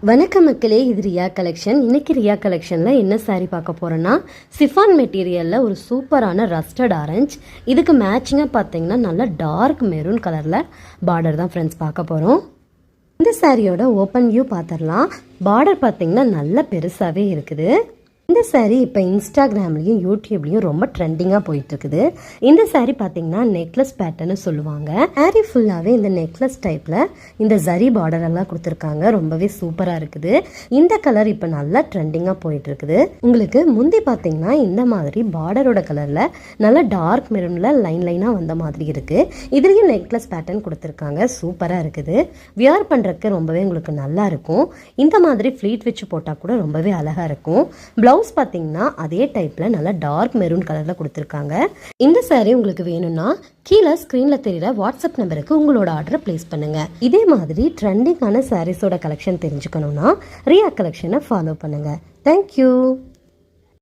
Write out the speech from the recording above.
வணக்கம் மக்களே, இது ரியா கலெக்ஷன். இன்னைக்கு ரியா கலெக்ஷனில் என்ன சாரீ பார்க்க போகிறோன்னா, சிஃபான் மெட்டீரியலில் ஒரு சூப்பரான ரஸ்டட் ஆரஞ்ச். இதுக்கு மேட்சிங்காக பார்த்தீங்கன்னா நல்ல டார்க் மெரூன் கலரில் பார்டர் தான் ஃப்ரெண்ட்ஸ் பார்க்க போகிறோம். இந்த சாரியோட ஓப்பன் வியூ பார்த்துடலாம். பார்டர் பார்த்தீங்கன்னா நல்ல பெருசாகவே இருக்குது. இந்த சாரீ இப்போ இன்ஸ்டாகிராம்லேயும் யூடியூப்லேயும் ரொம்ப ட்ரெண்டிங்காக போயிட்டுருக்குது. இந்த சாரீ பார்த்தீங்கன்னா நெக்லஸ் பேட்டர்னு சொல்லுவாங்க. சாரீ ஃபுல்லாகவே இந்த நெக்லஸ் டைப்பில் இந்த ஜரி பார்டர் எல்லாம் கொடுத்துருக்காங்க. ரொம்பவே சூப்பராக இருக்குது. இந்த கலர் இப்போ நல்லா ட்ரெண்டிங்காக போயிட்டுருக்குது. உங்களுக்கு முந்தி பார்த்தீங்கன்னா இந்த மாதிரி பார்டரோட கலரில் நல்லா டார்க் மெரூனில் லைனாக வந்த மாதிரி இருக்குது. இதுலேயும் நெக்லஸ் பேட்டர்ன் கொடுத்துருக்காங்க. சூப்பராக இருக்குது. வியர் பண்ணுறதுக்கு ரொம்பவே உங்களுக்கு நல்லா இருக்கும். இந்த மாதிரி ஃப்ளீட் வச்சு போட்டால் கூட ரொம்பவே அழகாக இருக்கும். ப்ளவுஸ் பார்த்தீங்கன்னா அதே டைப்பில் நல்லா டார்க் மெரூன் கலரில் கொடுத்துருக்காங்க. இந்த சாரீ உங்களுக்கு வேணும்னா கீழே ஸ்க்ரீனில் தெரிகிற வாட்ஸ்அப் நம்பருக்கு உங்களோட ஆர்டரை ப்ளேஸ் பண்ணுங்கள். இதே மாதிரி ட்ரெண்டிங்கான சாரீஸோட கலெக்ஷன் தெரிஞ்சுக்கணுன்னா ரியா கலெக்ஷனை ஃபாலோ பண்ணுங்கள். தேங்க்யூ.